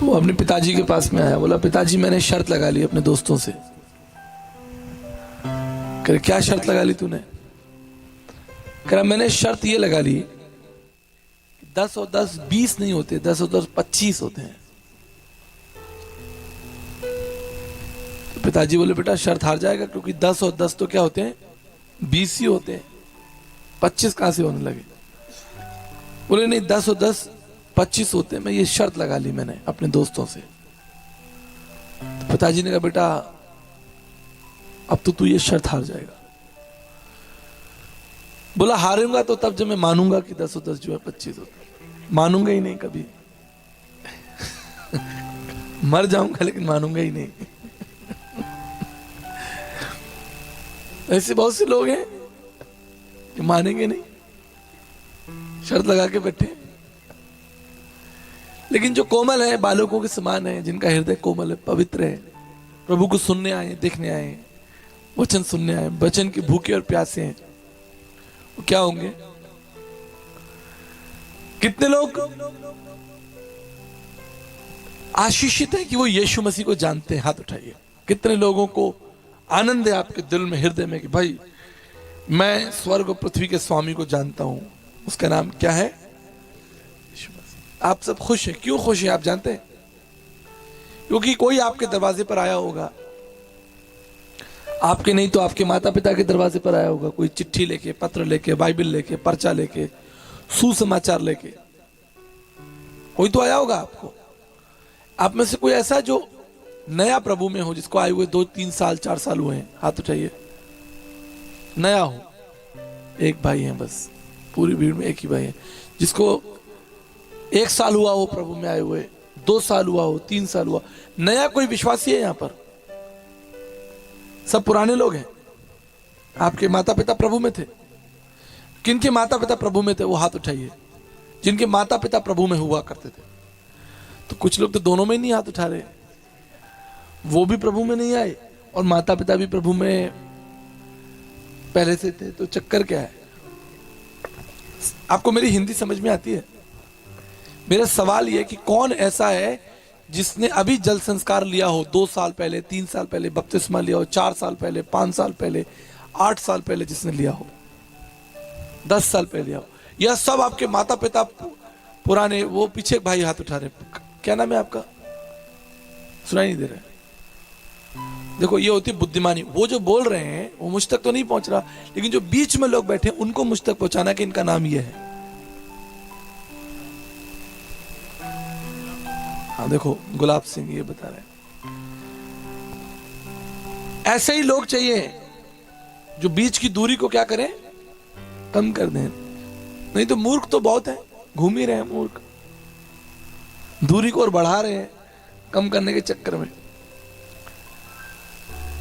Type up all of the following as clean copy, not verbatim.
वो अपने पिताजी के पास में आया, बोला पिताजी मैंने शर्त लगा ली अपने दोस्तों से। कह रहे क्या शर्त लगा ली तूने? कह रहा मैंने शर्त ये लगा ली 10 और 10 20 नहीं होते, 10 और 10 25 होते हैं। तो पिताजी बोले बेटा शर्त हार जाएगा, क्योंकि 10 और 10 तो क्या होते हैं 20 ही होते हैं, 25 कहां से होने लगे? बोले नहीं 10 और 10 25 होते हैं, मैं ये शर्त लगा ली मैंने अपने दोस्तों से। तो पिताजी ने कहा बेटा अब तो तू ये शर्त हार जाएगा। बोला हारूंगा तो तब जब मैं मानूंगा कि 10 और 10 जो है 25 होते हैं। मानूंगा ही नहीं कभी मर जाऊंगा लेकिन मानूंगा ही नहीं। ऐसे बहुत से लोग हैं कि मानेंगे नहीं, शर्त लगा के बैठे। लेकिन जो कोमल है, बालकों के समान है, जिनका हृदय कोमल है, पवित्र है, प्रभु को सुनने आए, देखने आए, वचन सुनने आए, वचन के भूखे और प्यासे हैं, वो क्या होंगे? कितने लोग आशीषित है कि वो यीशु मसीह को जानते हैं? हाथ उठाइए। कितने लोगों को आनंद है आपके दिल में, हृदय में कि भाई मैं स्वर्ग और पृथ्वी के स्वामी को जानता हूं, उसका नाम क्या है? यीशु मसीह। आप सब खुश हैं। क्यों खुश हैं आप जानते हैं? क्योंकि कोई आपके दरवाजे पर आया होगा, आपके नहीं तो आपके माता पिता के दरवाजे पर आया होगा, कोई चिट्ठी लेके, पत्र लेके, बाइबल लेके, पर्चा लेके, सुसमाचार लेके, कोई तो आया होगा आपको। आप में से कोई ऐसा जो नया प्रभु में हो, जिसको आए हुए 2-3 साल 4 साल हुए हैं? हाथ उठाइए। नया हो। एक भाई है बस, पूरी भीड़ में एक ही भाई है जिसको 1 साल हुआ हो प्रभु में आए हुए, 2 साल हुआ हो, 3 साल हुआ। नया कोई विश्वासी है यहां पर? सब पुराने लोग हैं। आपके माता पिता प्रभु में थे? किनके माता पिता प्रभु में थे वो हाथ उठाइए, जिनके माता पिता प्रभु में हुआ करते थे। तो कुछ लोग तो दोनों में ही नहीं हाथ उठा रहे, वो भी प्रभु में नहीं आए और माता पिता भी प्रभु में पहले से थे। तो चक्कर क्या है? आपको मेरी हिंदी समझ में आती है? मेरा सवाल यह कि कौन ऐसा है जिसने अभी जल संस्कार लिया हो 2 साल पहले, 3 साल पहले बपतिस्मा लिया हो, 4 साल पहले, 5 साल पहले, 8 साल पहले जिसने लिया हो, 10 साल पहले लिया हो? यह सब आपके माता पिता पुराने। वो पीछे एक भाई हाथ उठा रहे, क्या नाम है आपका? सुनाई नहीं दे रहा है। देखो ये होती बुद्धिमानी। वो जो बोल रहे हैं वो मुझ तक तो नहीं पहुंच रहा, लेकिन जो बीच में लोग बैठे उनको मुझ तक पहुंचाना कि इनका नाम ये है। हाँ देखो गुलाब सिंह ये बता रहे हैं। ऐसे ही लोग चाहिए जो बीच की दूरी को क्या करें, कम कर दें। नहीं तो मूर्ख तो बहुत है, घूम ही रहे हैं मूर्ख, दूरी को और बढ़ा रहे हैं कम करने के चक्कर में।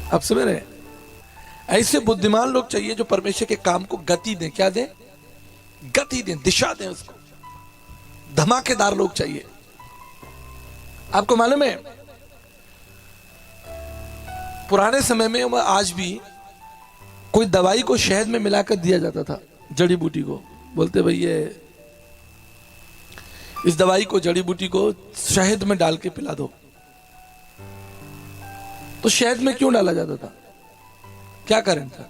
आप समझ रहे हैं? ऐसे बुद्धिमान लोग चाहिए जो परमेश्वर के काम को गति दें। क्या दें? गति दें, दिशा दें उसको। धमाकेदार लोग चाहिए। आपको मालूम है पुराने समय में, आज भी कोई दवाई को शहद में मिलाकर दिया जाता था, जड़ी बूटी को। बोलते भाई ये इस दवाई को, जड़ी बूटी को शहद में डाल के पिला दो। तो शहद में क्यों डाला जाता था? क्या कारण था?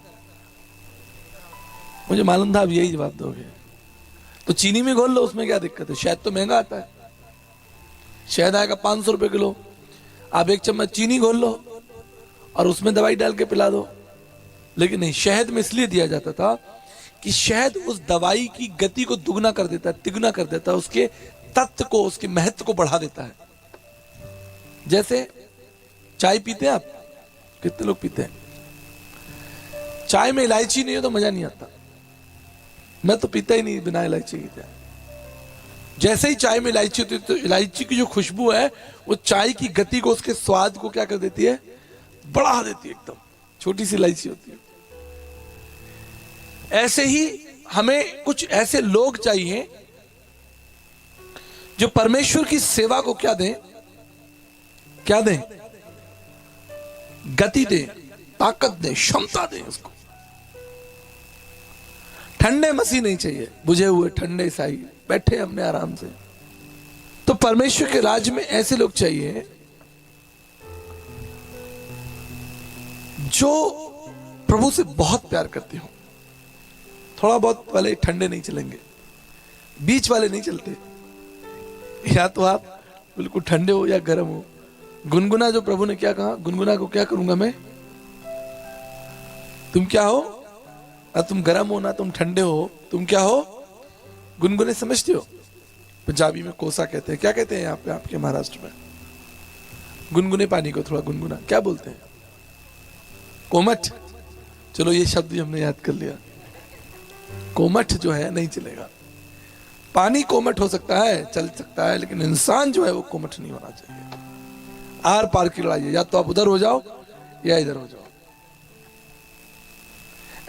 मुझे मालूम था, अब यही जवाब दोगे। तो चीनी में घोल लो, उसमें क्या दिक्कत है? शहद तो महंगा आता है, शहद आएगा 500 रुपए किलो। आप 1 चम्मच चीनी घोल लो और उसमें दवाई डाल के पिला दो। लेकिन नहीं, शहद में इसलिए दिया जाता था कि शहद उस दवाई की गति को दुगना कर देता है, तिगुना कर देता है, उसके तत्व को, उसके महत्व को बढ़ा देता है। जैसे चाय पीते हैं आप, कितने लोग पीते हैं? चाय में इलायची नहीं हो तो मजा नहीं आता। मैं तो पीता ही नहीं बिना इलायची के चाय। जैसे ही चाय में इलायची होती है तो इलायची की जो खुशबू है वो चाय की गति को, उसके स्वाद को क्या कर देती है? बढ़ा देती है एकदम। छोटी सी इलायची होती है। ऐसे ही हमें कुछ ऐसे लोग चाहिए जो परमेश्वर की सेवा को क्या दें? क्या दें? गति दें, ताकत दें, क्षमता दें उसको। ठंडे मसीह नहीं चाहिए, बुझे हुए ठंडे ईसाई बैठे अपने आराम से। तो परमेश्वर के राज्य में ऐसे लोग चाहिए जो प्रभु से बहुत प्यार करते हो। थोड़ा बहुत वाले ठंडे नहीं चलेंगे, बीच वाले नहीं चलते। या तो आप बिल्कुल ठंडे हो या गर्म हो। गुनगुना, जो प्रभु ने क्या कहा, गुनगुना को क्या करूंगा मैं? तुम क्या हो? ना तुम गर्म हो ना तुम ठंडे हो, तुम क्या हो? गुनगुने। समझते हो? पंजाबी में कोसा कहते हैं। क्या कहते हैं यहाँ पे आपके महाराष्ट्र में? गुनगुने पानी को थोड़ा गुनगुना क्या बोलते हैं? कोमट। चलो ये शब्द भी हमने याद कर लिया। कोमट जो है नहीं चलेगा। पानी कोमट हो सकता है, चल सकता है, लेकिन इंसान जो है वो कोमट नहीं होना चाहिए। आर पार की लड़ाई है, या तो आप उधर हो जाओ या इधर हो जाओ।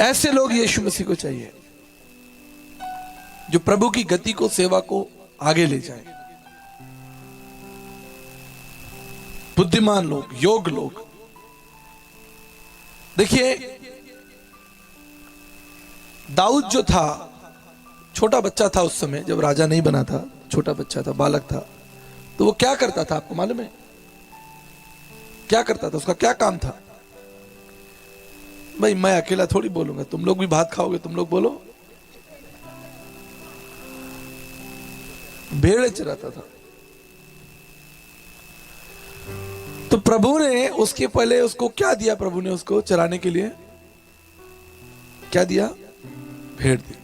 ऐसे लोग यीशु मसीह को चाहिए जो प्रभु की गति को, सेवा को आगे ले जाए। बुद्धिमान लोग, योग लोग। देखिए, दाऊद जो था, छोटा बच्चा था उस समय जब राजा नहीं बना था, छोटा बच्चा था, बालक था। तो वो क्या करता था आपको मालूम है? क्या करता था? उसका क्या काम था? भाई मैं अकेला थोड़ी बोलूंगा, तुम लोग भी भात खाओगे, तुम लोग बोलो। भेड़े चराता था। तो प्रभु ने उसके पहले उसको क्या दिया? प्रभु ने उसको चराने के लिए क्या दिया? भेड़ दी।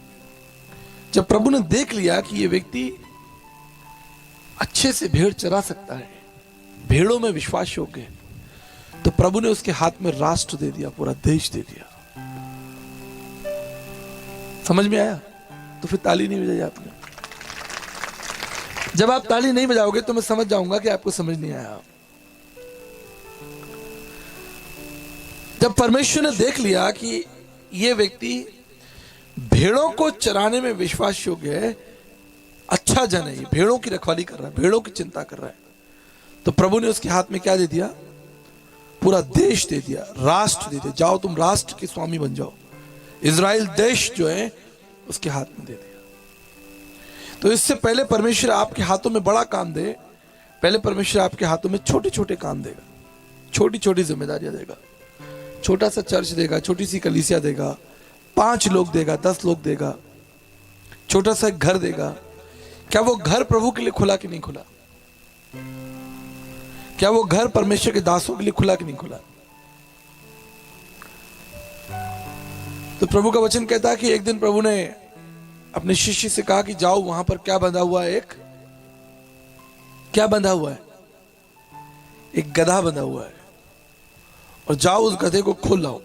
जब प्रभु ने देख लिया कि ये व्यक्ति अच्छे से भेड़ चरा सकता है, भेड़ों में विश्वास योग्य है, तो प्रभु ने उसके हाथ में राष्ट्र दे दिया, पूरा देश दे दिया। समझ में आया? तो फिर ताली नहीं बजाई आपने। जब आप ताली नहीं बजाओगे तो मैं समझ जाऊंगा कि आपको समझ नहीं आया। जब परमेश्वर ने देख लिया कि यह व्यक्ति भेड़ों को चराने में विश्वास योग्य है, अच्छा जन है, भेड़ों की रखवाली कर रहा है, भेड़ों की चिंता कर रहा है, तो प्रभु ने उसके हाथ में क्या दे दिया? पूरा देश दे दिया, राष्ट्र दे दिया। जाओ तुम राष्ट्र के स्वामी बन जाओ। इजराइल देश जो है उसके हाथ में दे दिया। तो इससे पहले परमेश्वर आपके हाथों में बड़ा काम दे, पहले परमेश्वर आपके हाथों में छोटे छोटे काम देगा, छोटी छोटी जिम्मेदारियां देगा। छोटा सा चर्च देगा, छोटी सी कलीसिया देगा, 5 लोग देगा, 10 लोग देगा, छोटा सा एक घर देगा। क्या वो घर प्रभु के लिए खुला कि नहीं खुला? क्या वो घर परमेश्वर के दासों के लिए खुला कि नहीं खुला? तो प्रभु का वचन कहता है कि एक दिन प्रभु ने अपने शिष्य से कहा कि जाओ वहां पर क्या बंधा हुआ है, क्या बंधा हुआ है? एक गधा बंधा हुआ है, और जाओ उस गधे को खोल लाओ।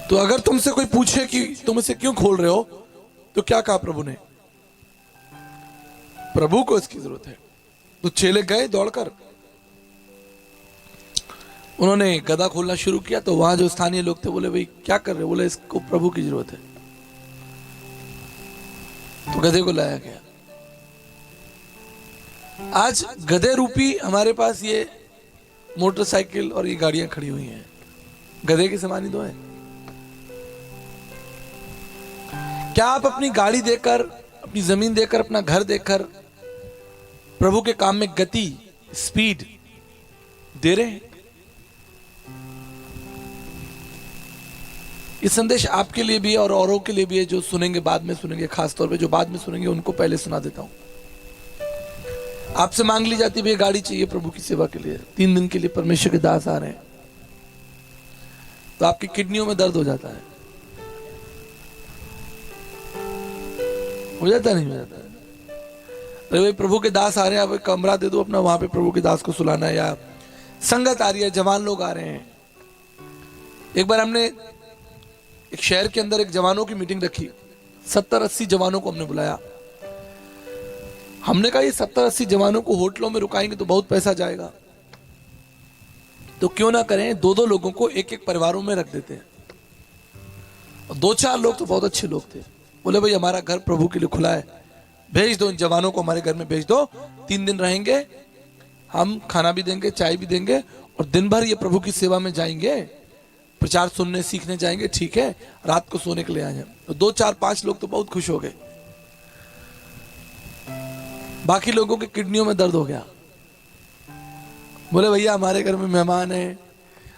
तो अगर तुमसे कोई पूछे कि तुम इसे क्यों खोल रहे हो, तो क्या कहा प्रभु ने? प्रभु को इसकी जरूरत है। तो चेले गए दौड़कर, उन्होंने गधा खोलना शुरू किया। तो वहां जो स्थानीय लोग थे बोले, भाई क्या कर रहे हो? बोले इसको प्रभु की जरूरत है। तो गधे को लाया गया। आज गधे रूपी हमारे पास ये मोटरसाइकिल और ये गाड़ियां खड़ी हुई हैं, गधे के समान ही तो है। क्या आप अपनी गाड़ी देकर, अपनी जमीन देकर, अपना घर देकर प्रभु के काम में गति, स्पीड दे रहे हैं? ये संदेश आपके लिए भी है और औरों के लिए भी है जो सुनेंगे, बाद में सुनेंगे। खासतौर पे जो बाद में सुनेंगे उनको पहले सुना देता हूं। आपसे मांग ली जाती है गाड़ी चाहिए प्रभु की सेवा के लिए, 3 दिन के लिए परमेश्वर के दास आ रहे हैं, तो आपकी किडनियों में दर्द हो जाता है। हो जाता नहीं? हो जाता है। अरे भाई प्रभु के दास आ रहे हैं, आप कमरा दे दो अपना, वहां पे प्रभु के दास को सुलाना है। या संगत आ रही है, जवान लोग आ रहे हैं। एक बार हमने एक शहर के अंदर एक जवानों की मीटिंग रखी, 70-80 जवानों को हमने बुलाया। हमने कहा ये 70-80 जवानों को होटलों में रुकाएंगे तो बहुत पैसा जाएगा, तो क्यों ना करें 2-2 लोगों को एक-एक परिवारों में रख देते हैं। और 2-4 लोग तो बहुत अच्छे लोग थे, बोले भाई हमारा घर प्रभु के लिए खुला है, भेज दो इन जवानों को हमारे घर में भेज दो, 3 दिन रहेंगे, हम खाना भी देंगे, चाय भी देंगे, और दिन भर ये प्रभु की सेवा में जाएंगे, प्रचार सुनने सीखने जाएंगे, ठीक है, रात को सोने के लिए आ जाए। तो 2-4-5 लोग तो बहुत खुश हो गए। बाकी लोगों की किडनियों में दर्द हो गया। बोले भैया हमारे घर में मेहमान है,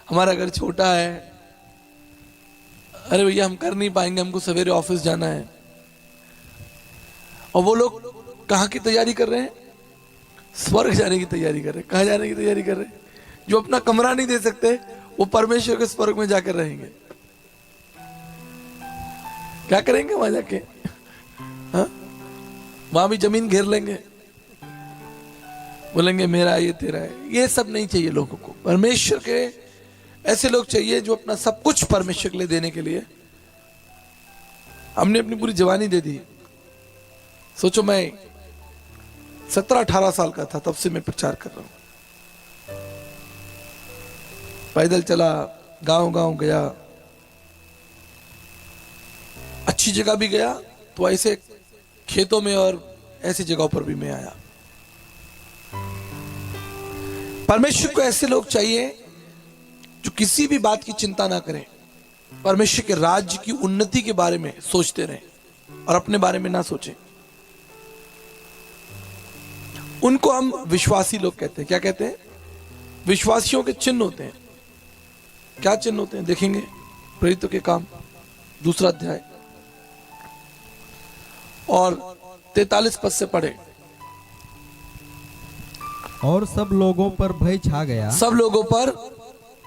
हमारा घर छोटा है, अरे भैया हम कर नहीं पाएंगे, हमको सवेरे ऑफिस जाना है। और वो लोग कहाँ की तैयारी कर रहे हैं? स्वर्ग जाने की तैयारी कर रहे हैं। कहाँ जाने की तैयारी कर रहे हैं? जो अपना कमरा नहीं दे सकते वो परमेश्वर के स्वर्ग में जाकर रहेंगे। क्या करेंगे वहां जाके? हाँ? वहां भी जमीन घेर लेंगे, बोलेंगे मेरा ये तेरा है। ये सब नहीं चाहिए लोगों को। परमेश्वर के ऐसे लोग चाहिए जो अपना सब कुछ परमेश्वर के लिए देने के लिए। हमने अपनी पूरी जवानी दे दी। सोचो मैं 17-18 साल का था तब से मैं प्रचार कर रहा हूं। पैदल चला, गांव गांव गया, अच्छी जगह भी गया तो ऐसे खेतों में और ऐसी जगहों पर भी मैं आया। परमेश्वर को ऐसे लोग चाहिए जो किसी भी बात की चिंता ना करें, परमेश्वर के राज्य की उन्नति के बारे में सोचते रहें और अपने बारे में ना सोचें। उनको हम विश्वासी लोग कहते हैं। क्या कहते हैं? विश्वासियों के चिन्ह होते हैं। क्या चिन्ह होते हैं? देखेंगे प्रेरितों के काम 2 अध्याय और 43 पद से पढ़े। और सब लोगों पर भय छा गया, सब लोगों पर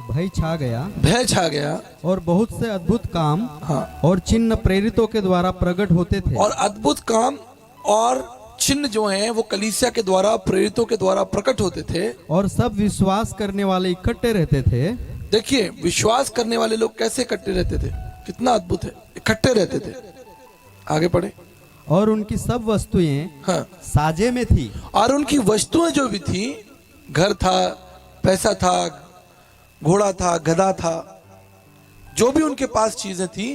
भय छा गया, भय छा गया। और बहुत से अद्भुत काम हाँ। और चिन्ह प्रेरितों के द्वारा प्रकट होते थे। और अद्भुत काम और चिन्ह जो हैं वो कलीसिया के द्वारा, प्रेरितों के द्वारा प्रकट होते थे। और सब विश्वास करने वाले इकट्ठे रहते थे। देखिए विश्वास करने वाले लोग कैसे इकट्ठे रहते थे, कितना अद्भुत है, इकट्ठे रहते थे। आगे पढ़े। और उनकी सब वस्तुएं हाँ। साजे में थी। और उनकी वस्तुएं जो भी थी, घर था, पैसा था, घोड़ा था, गधा था, जो भी उनके पास चीजें थी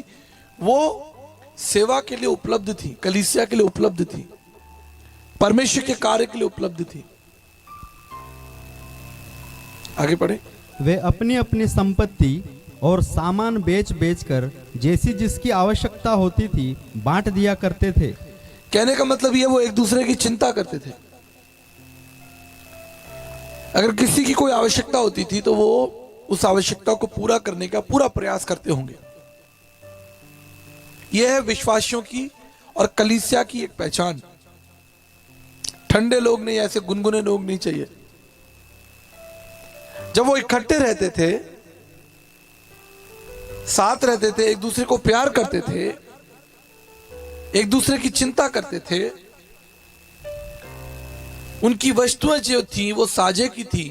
वो सेवा के लिए उपलब्ध थी, कलीसिया के लिए उपलब्ध थी, परमेश्वर के कार्य के लिए उपलब्ध थी। आगे पढ़े। वे अपनी अपनी संपत्ति और सामान बेच बेच कर जैसी जिसकी आवश्यकता होती थी बांट दिया करते थे। कहने का मतलब ये वो एक दूसरे की चिंता करते थे। अगर किसी की कोई आवश्यकता होती थी तो वो उस आवश्यकता को पूरा करने का पूरा प्रयास करते होंगे। यह है विश्वासियों की और कलीसिया की एक पहचान। ठंडे लोग नहीं, ऐसे गुनगुने लोग नहीं चाहिए। जब वो इकट्ठे रहते थे, साथ रहते थे, एक दूसरे को प्यार करते थे, एक दूसरे की चिंता करते थे, उनकी वस्तुएं जो थी वो साझे की थी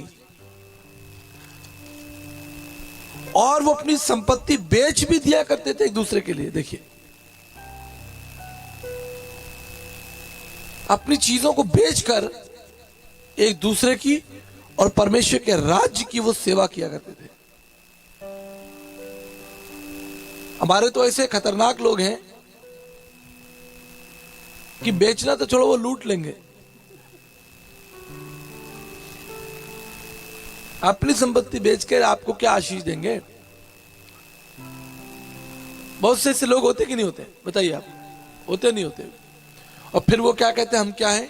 और वो अपनी संपत्ति बेच भी दिया करते थे एक दूसरे के लिए। देखिए अपनी चीजों को बेचकर एक दूसरे की और परमेश्वर के राज्य की वो सेवा किया करते थे। हमारे तो ऐसे खतरनाक लोग हैं कि बेचना तो छोड़ो, वो लूट लेंगे। अपनी संपत्ति बेचकर आपको क्या आशीष देंगे? बहुत से ऐसे लोग होते कि नहीं होते? बताइए आप, होते नहीं होते? और फिर वो क्या कहते हैं, हम क्या हैं?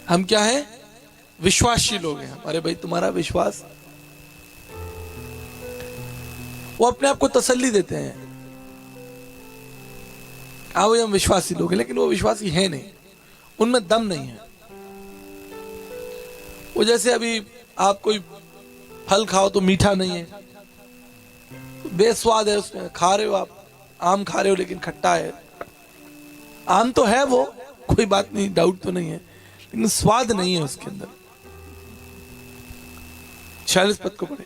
हम क्या हैं? विश्वासी लोग हैं। अरे भाई तुम्हारा विश्वास, वो अपने आप को तसल्ली देते हैं, हाँ भाई हम विश्वासी लोग हैं, लेकिन वो विश्वासी है नहीं, उनमें दम नहीं है। वो जैसे अभी आप कोई फल खाओ तो मीठा नहीं है, बेस्वाद है उसमें, खा रहे हो आप आम खा रहे हो लेकिन खट्टा है। आम तो है वो, कोई बात नहीं, डाउट तो नहीं है, लेकिन स्वाद नहीं है उसके अंदर। 46 पद को पढ़े।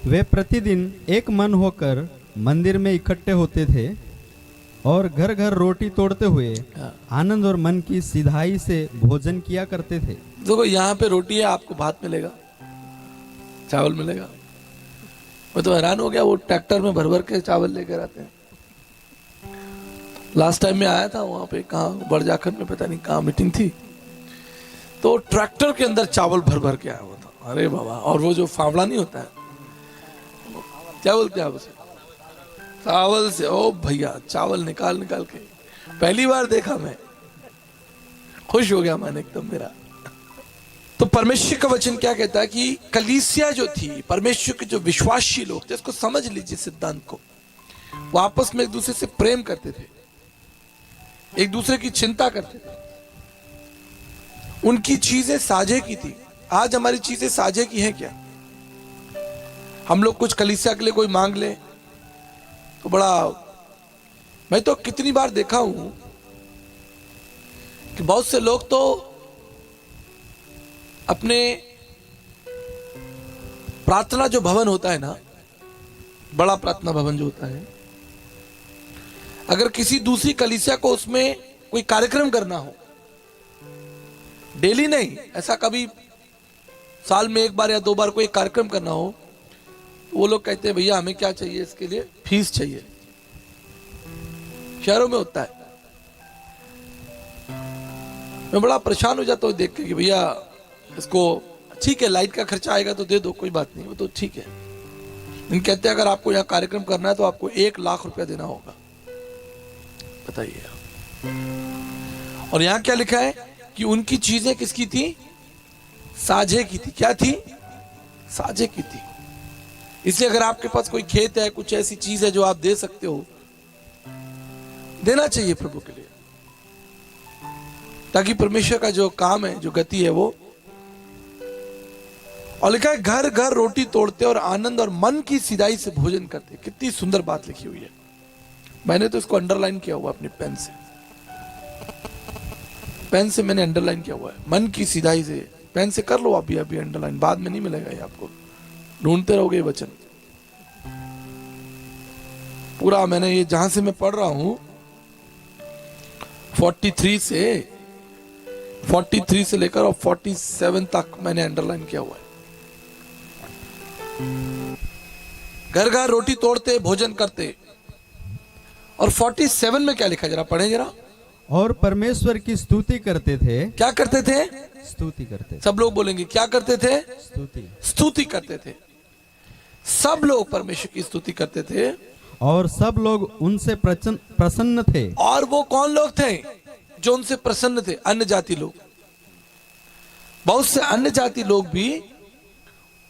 वे प्रतिदिन एक मन होकर मंदिर में इकट्ठे होते थे और घर घर रोटी तोड़ते हुए आनंद और मन की सिधाई से भोजन किया करते थे। देखो यहाँ पे रोटी है, आपको भात मिलेगा, चावल मिलेगा। मैं तो हैरान हो गया, वो ट्रैक्टर में भर भर के चावल लेकर आते हैं। लास्ट टाइम में आया था वहां पे, कहाँ बड़जाखर में, पता नहीं कहाँ मीटिंग थी, तो ट्रैक्टर के अंदर चावल भर भर के आया हुआ था। अरे बाबा, और वो जो फावड़ा नहीं होता है, क्या बोलते हैं आप उसे, चावल से, ओ भैया चावल निकाल निकाल के, पहली बार देखा मैं। खुश हो गया मन एकदम मेरा। तो परमेश्वर का वचन क्या कहता है कि कलीसिया जो थी, परमेश्वर के जो विश्वासी लोग थे, इसको समझ लीजिए सिद्धांत को, वो आपस में एक दूसरे से प्रेम करते थे, एक दूसरे की चिंता करते थे, उनकी चीजें साझे की थी। आज हमारी चीजें साझे की हैं क्या? हम लोग कुछ कलीसिया के लिए कोई मांग ले तो बड़ा, मैं तो कितनी बार देखा हूं कि बहुत से लोग तो अपने प्रार्थना जो भवन होता है ना, बड़ा प्रार्थना भवन जो होता है, अगर किसी दूसरी कलीसिया को उसमें कोई कार्यक्रम करना हो, डेली नहीं, ऐसा कभी साल में एक बार या 2 बार कोई कार्यक्रम करना हो, तो वो लोग कहते हैं भैया हमें क्या चाहिए, इसके लिए फीस चाहिए। शहरों में होता है। मैं बड़ा परेशान हो जाता हूँ देख के कि भैया इसको, ठीक है लाइट का खर्चा आएगा तो दे दो, कोई बात नहीं, वो तो ठीक है। लेकिन कहते हैं अगर आपको यहाँ कार्यक्रम करना है तो आपको 1 लाख रुपया देना होगा। बताइए। और यहाँ क्या लिखा है कि उनकी चीजें किसकी थी? साझे की थी। क्या थी? साझे की थी। इसलिए अगर आपके पास कोई खेत है, कुछ ऐसी चीज है जो आप दे सकते हो, देना चाहिए प्रभु के लिए, ताकि परमेश्वर का जो काम है, जो गति है वो। और लिखा है घर घर रोटी तोड़ते और आनंद और मन की सिधाई से भोजन करते। कितनी सुंदर बात लिखी हुई है। मैंने तो इसको अंडरलाइन किया हुआ अपने पेन से, पेन से मैंने अंडरलाइन किया हुआ है, मन की सिधाई से। पेन से कर लो आप भी अभी अंडरलाइन, बाद में नहीं मिलेगा ये आपको, ढूंढते रहोगे ये वचन पूरा। मैंने ये जहां से मैं पढ़ रहा हूं 43 से लेकर और 47 तक मैंने अंडरलाइन किया हुआ है। घर घर रोटी तोड़ते भोजन करते। और 47 में क्या लिखा, जरा पढ़े जरा। और परमेश्वर की स्तुति करते थे। क्या करते थे? स्तुति करते थे। सब लोग बोलेंगे क्या करते थे? स्तुति। स्तुति करते थे। सब लोग परमेश्वर की स्तुति करते थे। और सब लोग उनसे प्रसन्न थे। और वो कौन लोग थे जो उनसे प्रसन्न थे? अन्य जाति लोग। बहुत से अन्य जाति लोग भी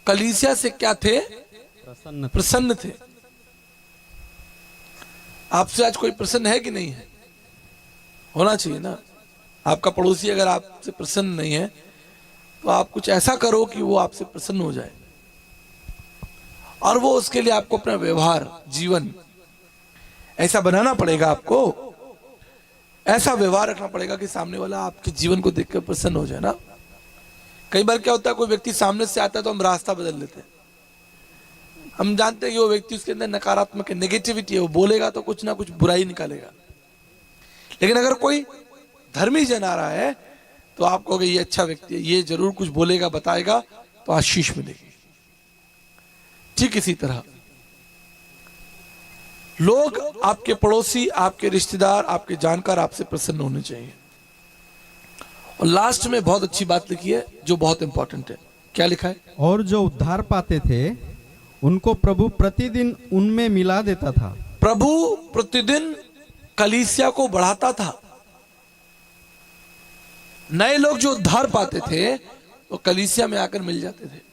कलीसिया से क्या थे? प्रसन्न थे। आपसे आज कोई प्रसन्न है कि नहीं है? होना चाहिए ना। आपका पड़ोसी अगर आपसे प्रसन्न नहीं है तो आप कुछ ऐसा करो कि वो आपसे प्रसन्न हो जाए। और वो उसके लिए आपको अपना व्यवहार, जीवन ऐसा बनाना पड़ेगा। आपको ऐसा व्यवहार रखना पड़ेगा कि सामने वाला आपके जीवन को देखकर प्रसन्न हो जाए ना। कई बार क्या होता है, कोई व्यक्ति सामने से आता है तो हम रास्ता बदल लेते हैं। हम जानते हैं कि वो व्यक्ति, उसके अंदर नकारात्मक है, नेगेटिविटी है, वो बोलेगा तो कुछ ना कुछ बुराई निकालेगा। लेकिन अगर कोई धर्मी जन आ रहा है तो आप कहोगे ये अच्छा व्यक्ति है, ये जरूर कुछ बोलेगा, बताएगा तो आशीष मिलेगी। ठीक इसी तरह लोग, आपके पड़ोसी, आपके रिश्तेदार, आपके जानकार आपसे प्रसन्न होने चाहिए। और लास्ट में बहुत अच्छी बात लिखी है जो बहुत इंपॉर्टेंट है। क्या लिखा है? और जो उद्धार पाते थे उनको प्रभु प्रतिदिन उनमें मिला देता था। प्रभु प्रतिदिन कलीसिया को बढ़ाता था। नए लोग जो उद्धार पाते थे वो कलीसिया में आकर मिल जाते थे।